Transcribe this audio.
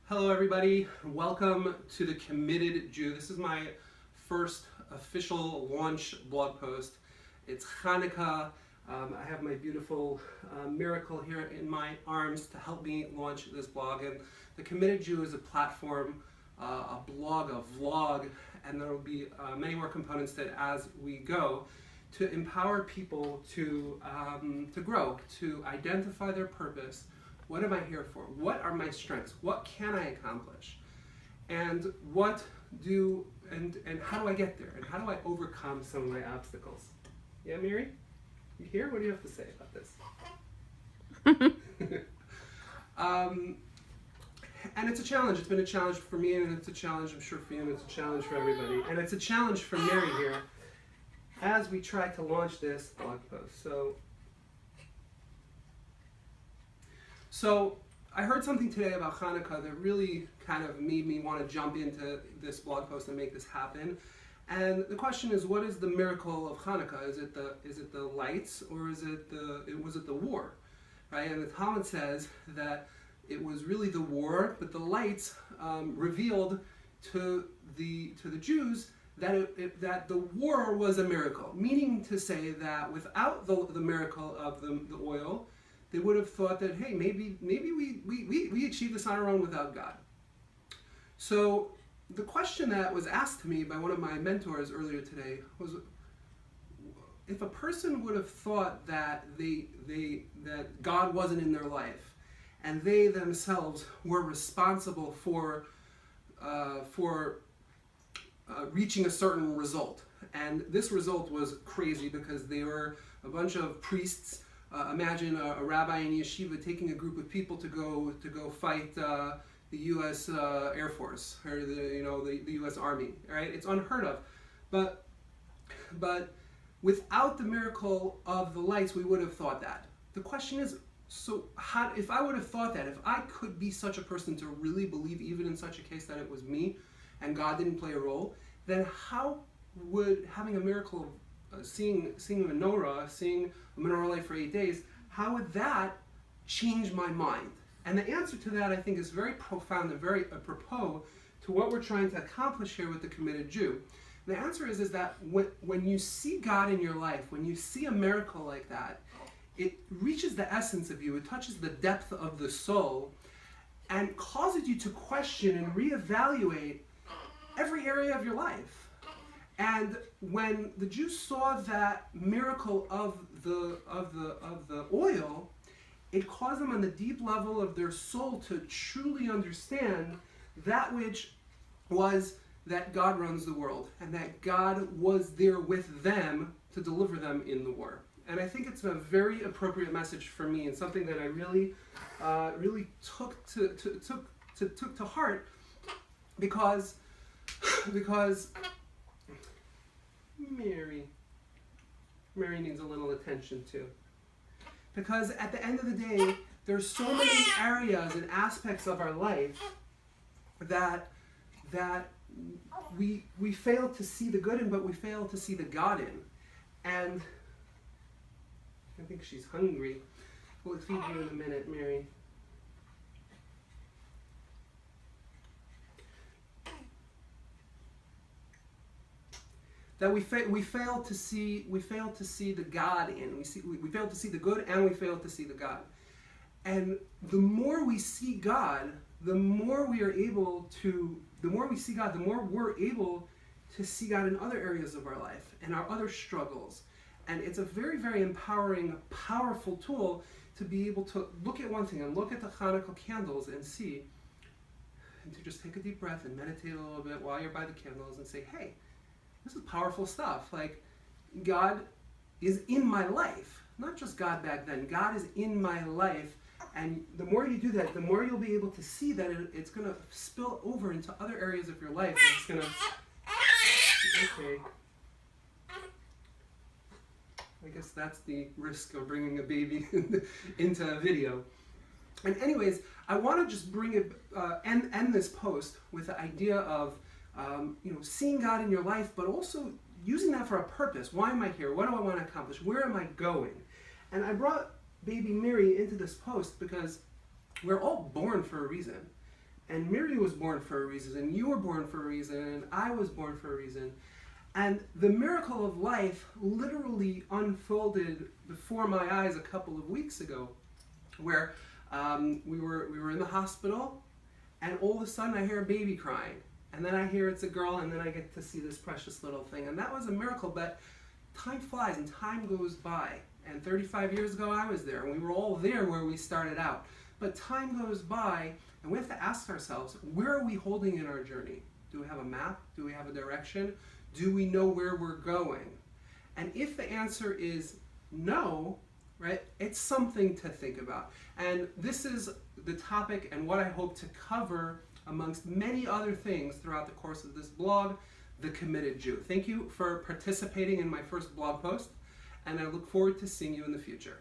Hello everybody, welcome to The Committed Jew. This is my first official launch blog post. It's Hanukkah. I have my beautiful miracle here in my arms to help me launch this blog. And The Committed Jew is a platform, a blog, a vlog, and there will be many more components to it as we go to empower people to grow, to identify their purpose. What am I here for? What are my strengths? What can I accomplish? And how do I get there? And how do I overcome some of my obstacles? Yeah, Mary? You here? What do you have to say about this? And it's a challenge. It's been a challenge for me, and it's a challenge, I'm sure, for you, and it's a challenge for everybody. And it's a challenge for Mary here as we try to launch this blog post. So I heard something today about Hanukkah that really kind of made me want to jump into this blog post and make this happen. And the question is, what is the miracle of Hanukkah? Is it the lights, or was it the war? Right? And the Talmud says that it was really the war, but the lights revealed to the Jews that the war was a miracle. Meaning to say that without the miracle of the oil, they would have thought that, hey, maybe we achieved this on our own without God. So the question that was asked to me by one of my mentors earlier today was, if a person would have thought that that God wasn't in their life, and they themselves were responsible for reaching a certain result, and this result was crazy because they were a bunch of priests. Imagine a rabbi in yeshiva taking a group of people to go fight the U.S. Air Force or the U.S. Army. Right? It's unheard of, but without the miracle of the lights, we would have thought that. The question is, so if I would have thought that, if I could be such a person to really believe, even in such a case, that it was me and God didn't play a role, then how would having a miracle of seeing a menorah, seeing a menorah light for 8 days, how would that change my mind? And the answer to that, I think, is very profound and very apropos to what we're trying to accomplish here with the Committed Jew. The answer is that when you see God in your life, when you see a miracle like that, it reaches the essence of you, it touches the depth of the soul, and causes you to question and reevaluate every area of your life. And when the Jews saw that miracle of the oil, it caused them on the deep level of their soul to truly understand that which was that God runs the world, and that God was there with them to deliver them in the war. And I think it's a very appropriate message for me, and something that I really took to heart, because Mary needs a little attention too. Because at the end of the day, there's so many areas and aspects of our life that we fail to see the good in, but we fail to see the God in. And I think she's hungry. We'll feed you in a minute, Mary. That we fail to see the God in. We fail to see the good, and we fail to see the God. And the more we see God, the more we're able to see God in other areas of our life and our other struggles. And it's a very, very empowering, powerful tool to be able to look at one thing and look at the Hanukkah candles and see, and to just take a deep breath and meditate a little bit while you're by the candles and say, hey, this is powerful stuff. Like, God is in my life. Not just God back then. God is in my life. And the more you do that, the more you'll be able to see that it's going to spill over into other areas of your life. And it's going to... Okay. I guess that's the risk of bringing a baby into a video. And anyways, I want to just bring it, end this post with the idea of seeing God in your life, but also using that for a purpose. Why am I here? What do I want to accomplish? Where am I going? And I brought baby Mary into this post because we're all born for a reason. And Miri was born for a reason, and you were born for a reason, and I was born for a reason. And the miracle of life literally unfolded before my eyes a couple of weeks ago, where we were in the hospital, and all of a sudden I hear a baby crying. And then I hear it's a girl, and then I get to see this precious little thing. And that was a miracle, but time flies and time goes by. And 35 years ago I was there, and we were all there where we started out. But time goes by, and we have to ask ourselves, where are we holding in our journey? Do we have a map? Do we have a direction? Do we know where we're going? And if the answer is no, right, it's something to think about. And this is the topic and what I hope to cover amongst many other things throughout the course of this blog, The Committed Jew. Thank you for participating in my first blog post, and I look forward to seeing you in the future.